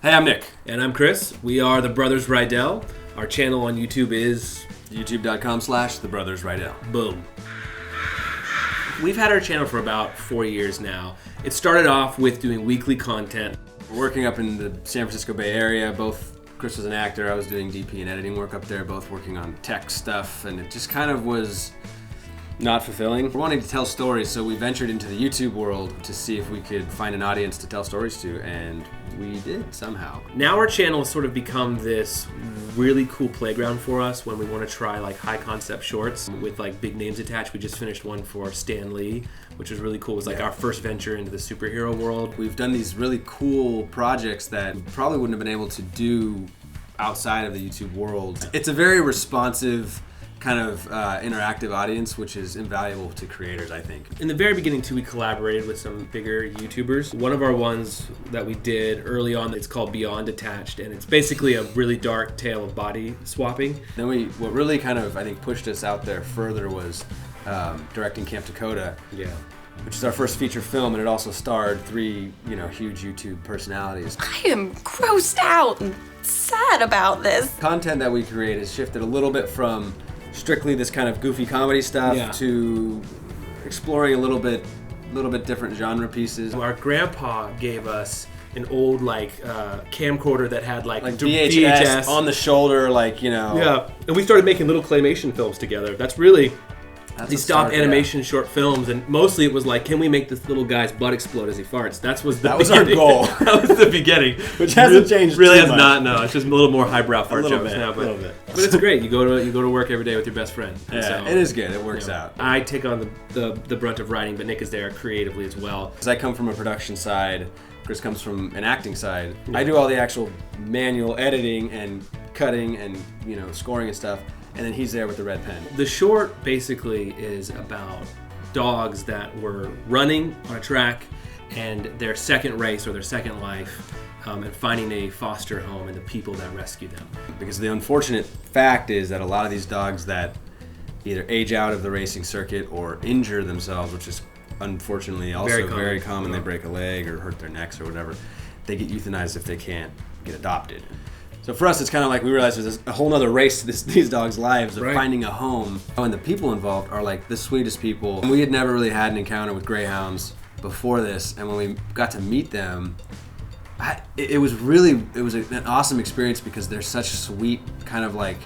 Hey, I'm Nick. And I'm Chris. We are the Brothers Riedell. Our channel on YouTube is youtube.com/The Brothers Riedell. Boom. We've had our channel for about 4 years now. It started off with doing weekly content. We're working up in the San Francisco Bay Area. Both Chris was an actor. I was doing DP and editing work up there, both working on tech stuff, and it just kind of was not fulfilling. We're wanting to tell stories, so we ventured into the YouTube world to see if we could find an audience to tell stories to, and we did somehow. Now our channel has sort of become this really cool playground for us when we want to try like high concept shorts with like big names attached. We just finished one for Stan Lee, which was really cool. It was like our first venture into the superhero world. We've done these really cool projects that we probably wouldn't have been able to do outside of the YouTube world. It's a very responsive kind of interactive audience, which is invaluable to creators, I think. In the very beginning too, we collaborated with some bigger YouTubers. One of our ones that we did early on, it's called Beyond Attached, and it's basically a really dark tale of body swapping. Then what really kind of, I think, pushed us out there further was directing Camp Dakota. Yeah. Which is our first feature film, and it also starred three, huge YouTube personalities. I am grossed out and sad about this. Content that we create has shifted a little bit from strictly this kind of goofy comedy stuff to exploring a little bit different genre pieces. Our grandpa gave us an old camcorder that had like VHS on the shoulder, Yeah, and we started making little claymation films together. That's really these stop animation short films, and mostly it was like, can we make this little guy's butt explode as he farts? That was our goal. That was the beginning, which hasn't changed. Really too has much. not. No, it's just a little more highbrow fart jokes bit, now. A little bit. But it's great. You go to work every day with your best friend. Yeah, so, it is good. It works out. I take on the brunt of writing, but Nick is there creatively as well. Because I come from a production side, Chris comes from an acting side. I do all the actual manual editing and cutting and scoring and stuff. And then he's there with the red pen. The short basically is about dogs that were running on a track and their second race or their second life, and finding a foster home and the people that rescue them. Because the unfortunate fact is that a lot of these dogs that either age out of the racing circuit or injure themselves, which is unfortunately also very common. They break a leg or hurt their necks or whatever, they get euthanized if they can't get adopted. So for us, it's kind of like we realized there's a whole nother race to these dogs' lives of finding a home. And the people involved are like the sweetest people. And we had never really had an encounter with Greyhounds before this. And when we got to meet them, it was an awesome experience because they're such sweet, kind of like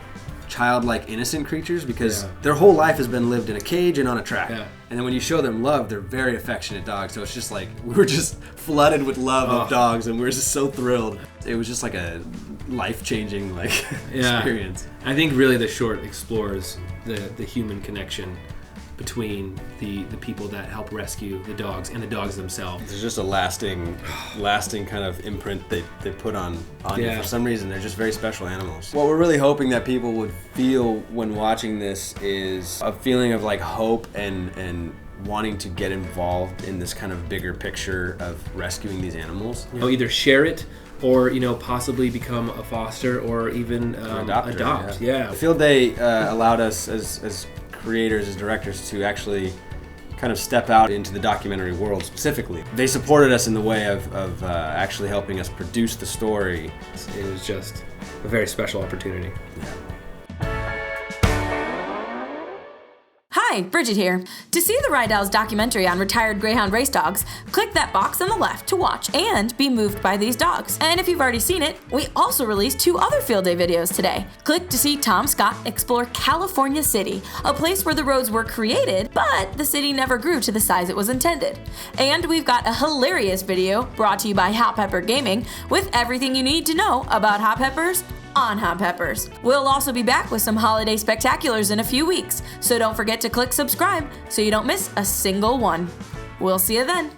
childlike, innocent creatures because their whole life has been lived in a cage and on a track. Yeah. And then when you show them love, they're very affectionate dogs. So it's just like, we were just flooded with love of dogs and we were just so thrilled. It was just like a life-changing experience. I think really the short explores the human connection between the people that help rescue the dogs and the dogs themselves. There's just a lasting kind of imprint they put on you for some reason. They're just very special animals. What we're really hoping that people would feel when watching this is a feeling of like hope and wanting to get involved in this kind of bigger picture of rescuing these animals. Either share it or possibly become a foster or even adopt. Yeah. I feel they allowed us as creators, as directors, to actually kind of step out into the documentary world specifically. They supported us in the way of actually helping us produce the story. It was just a very special opportunity. Yeah. Hi, Bridget here. To see the Riedells documentary on retired Greyhound race dogs, click that box on the left to watch and be moved by these dogs. And if you've already seen it, we also released 2 other field day videos today. Click to see Tom Scott explore California City, a place where the roads were created, but the city never grew to the size it was intended. And we've got a hilarious video brought to you by Hot Pepper Gaming with everything you need to know about hot peppers on Hot Peppers. We'll also be back with some holiday spectaculars in a few weeks, so don't forget to click subscribe so you don't miss a single one. We'll see you then.